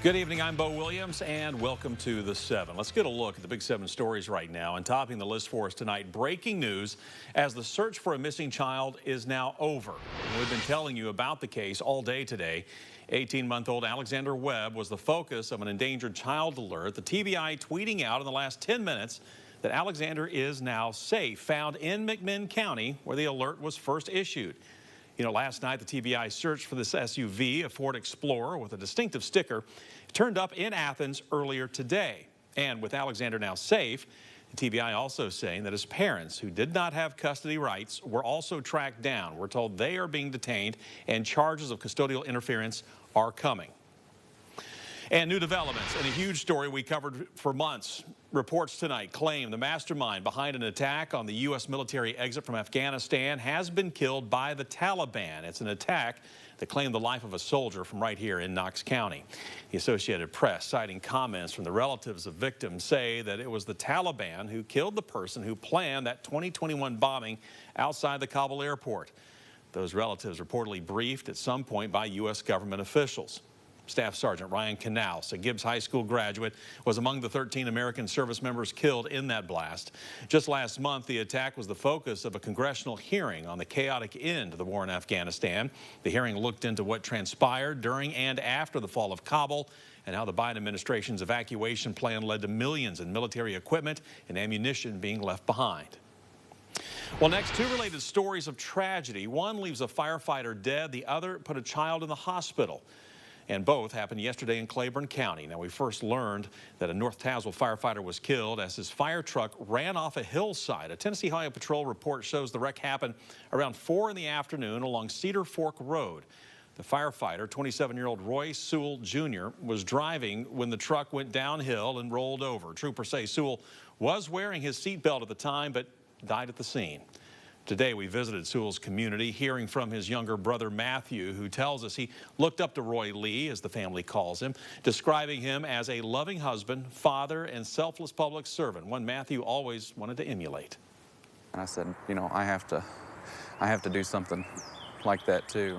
Good evening, I'm Bo Williams, and welcome to The 7. Let's get a look at the big 7 stories right now. And topping the list for us tonight, breaking news as the search for a missing child is now over. And we've been telling you about the case all day today. 18-month-old Alexander Webb was the focus of an endangered child alert. The TBI tweeting out in the last 10 minutes that Alexander is now safe, found in McMinn County, where the alert was first issued. You know, last night the TBI searched for this SUV, a Ford Explorer with a distinctive sticker. It turned up in Athens earlier today. And with Alexander now safe, the TBI also saying that his parents, who did not have custody rights, were also tracked down. We're told they are being detained and charges of custodial interference are coming. And new developments in a huge story we covered for months. Reports tonight claim the mastermind behind an attack on the U.S. military exit from Afghanistan has been killed by the Taliban. It's an attack that claimed the life of a soldier from right here in Knox County. The Associated Press, citing comments from the relatives of victims, say that it was the Taliban who killed the person who planned that 2021 bombing outside the Kabul airport. Those relatives reportedly briefed at some point by U.S. government officials. Staff Sergeant Ryan Knox, a Gibbs High School graduate, was among the 13 American service members killed in that blast. Just last month, the attack was the focus of a congressional hearing on the chaotic end of the war in Afghanistan. The hearing looked into what transpired during and after the fall of Kabul and how the Biden administration's evacuation plan led to millions in military equipment and ammunition being left behind. Well, next, two related stories of tragedy. One leaves a firefighter dead. The other put a child in the hospital. And both happened yesterday in Claiborne County. Now, we first learned that a North Tazewell firefighter was killed as his fire truck ran off a hillside. A Tennessee Highway Patrol report shows the wreck happened around 4 in the afternoon along Cedar Fork Road. The firefighter, 27-year-old Roy Sewell Jr., was driving when the truck went downhill and rolled over. Troopers say Sewell was wearing his seatbelt at the time, but died at the scene. Today, we visited Sewell's community, hearing from his younger brother, Matthew, who tells us he looked up to Roy Lee, as the family calls him, describing him as a loving husband, father, and selfless public servant, one Matthew always wanted to emulate. And I said, you know, I have to do something like that too.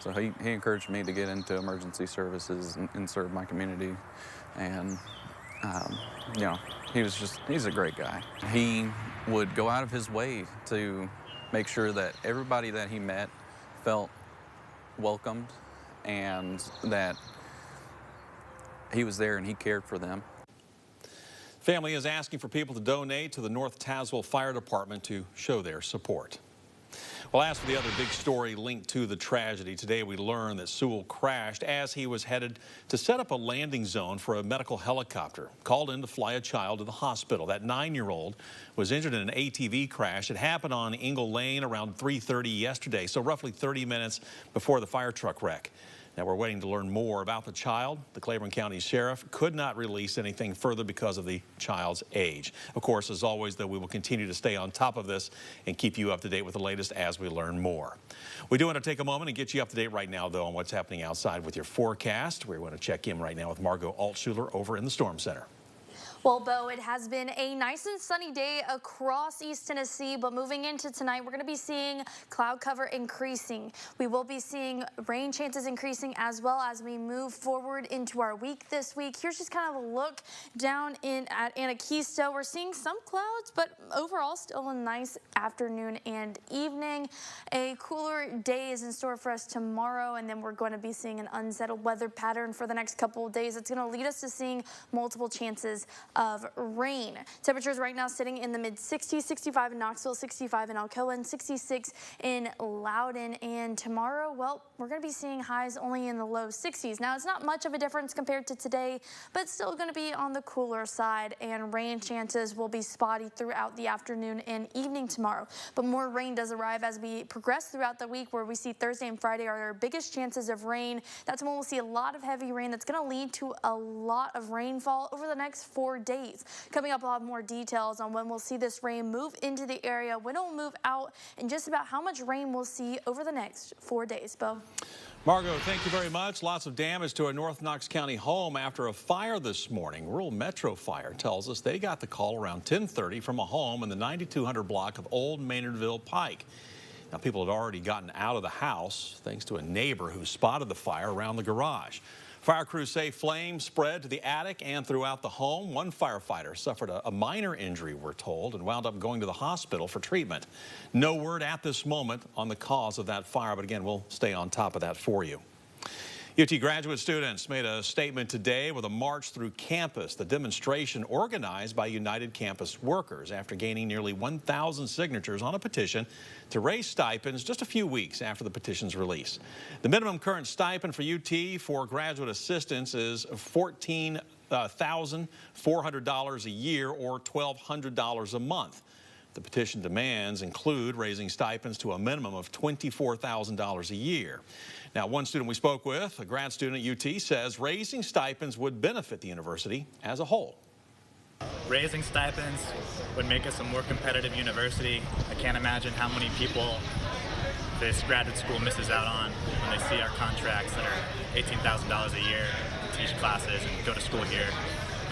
So he encouraged me to get into emergency services and serve my community. And, you know, he's a great guy. He would go out of his way to make sure that everybody that he met felt welcomed and that he was there and he cared for them. Family is asking for people to donate to the North Tazewell Fire Department to show their support. Well, as for the other big story linked to the tragedy, today we learned that Sewell crashed as he was headed to set up a landing zone for a medical helicopter called in to fly a child to the hospital. That 9-year-old was injured in an ATV crash. It happened on Engle Lane around 3:30 yesterday, so roughly 30 minutes before the fire truck wreck. Now, we're waiting to learn more about the child. The Claiborne County Sheriff could not release anything further because of the child's age. Of course, as always, though, we will continue to stay on top of this and keep you up to date with the latest as we learn more. We do want to take a moment and get you up to date right now, though, on what's happening outside with your forecast. We're going to check in right now with Margot Altshuler over in the Storm Center. Well, Bo, it has been a nice and sunny day across East Tennessee, but moving into tonight, we're going to be seeing cloud cover increasing. We will be seeing rain chances increasing as well as we move forward into our week this week. Here's just kind of a look down at Anakesto. We're seeing some clouds, but overall still a nice afternoon and evening. A cooler day is in store for us tomorrow, and then we're going to be seeing an unsettled weather pattern for the next couple of days. It's going to lead us to seeing multiple chances of rain. Temperatures right now sitting in the mid-60s, 65 in Knoxville, 65 in Alcoa, and 66 in Loudon. And tomorrow, well, we're going to be seeing highs only in the low 60s. Now, it's not much of a difference compared to today, but still going to be on the cooler side, and rain chances will be spotty throughout the afternoon and evening tomorrow. But more rain does arrive as we progress throughout the week, where we see Thursday and Friday are our biggest chances of rain. That's when we'll see a lot of heavy rain that's going to lead to a lot of rainfall over the next 4 days. Coming up, we'll have more details on when we'll see this rain move into the area, when it will move out, and just about how much rain we'll see over the next 4 days. Bo. Margot, thank you very much. Lots of damage to a North Knox County home after a fire this morning. Rural Metro Fire tells us they got the call around 10:30 from a home in the 9200 block of Old Maynardville Pike. Now, people had already gotten out of the house thanks to a neighbor who spotted the fire around the garage. Fire crews say flames spread to the attic and throughout the home. One firefighter suffered a minor injury, we're told, and wound up going to the hospital for treatment. No word at this moment on the cause of that fire, but again, we'll stay on top of that for you. UT graduate students made a statement today with a march through campus, the demonstration organized by United Campus Workers after gaining nearly 1,000 signatures on a petition to raise stipends just a few weeks after the petition's release. The minimum current stipend for UT for graduate assistants is $14,400 a year or $1,200 a month. The petition demands include raising stipends to a minimum of $24,000 a year. Now, one student we spoke with, a grad student at UT, says raising stipends would benefit the university as a whole. Raising stipends would make us a more competitive university. I can't imagine how many people this graduate school misses out on when they see our contracts that are $18,000 a year to teach classes and go to school here.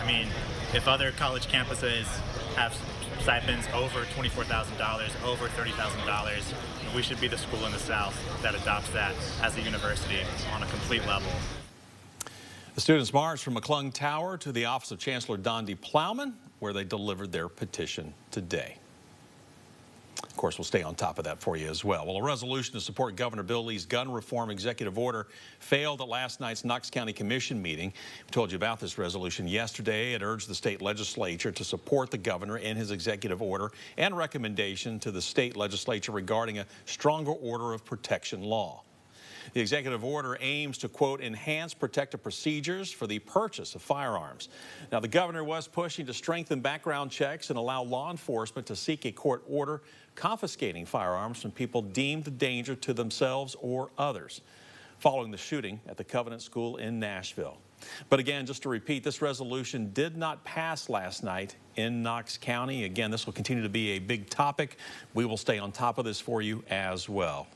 I mean, if other college campuses have stipends over $24,000, over $30,000, we should be the school in the South that adopts that as a university on a complete level. The students marched from McClung Tower to the office of Chancellor Don D. Plowman, where they delivered their petition today. Of course, we'll stay on top of that for you as well. Well, a resolution to support Governor Bill Lee's gun reform executive order failed at last night's Knox County Commission meeting. We told you about this resolution yesterday. It urged the state legislature to support the governor in his executive order and recommendation to the state legislature regarding a stronger order of protection law. The executive order aims to, quote, enhance protective procedures for the purchase of firearms. Now, the governor was pushing to strengthen background checks and allow law enforcement to seek a court order confiscating firearms from people deemed a danger to themselves or others, following the shooting at the Covenant School in Nashville. But again, just to repeat, this resolution did not pass last night in Knox County. Again, this will continue to be a big topic. We will stay on top of this for you as well.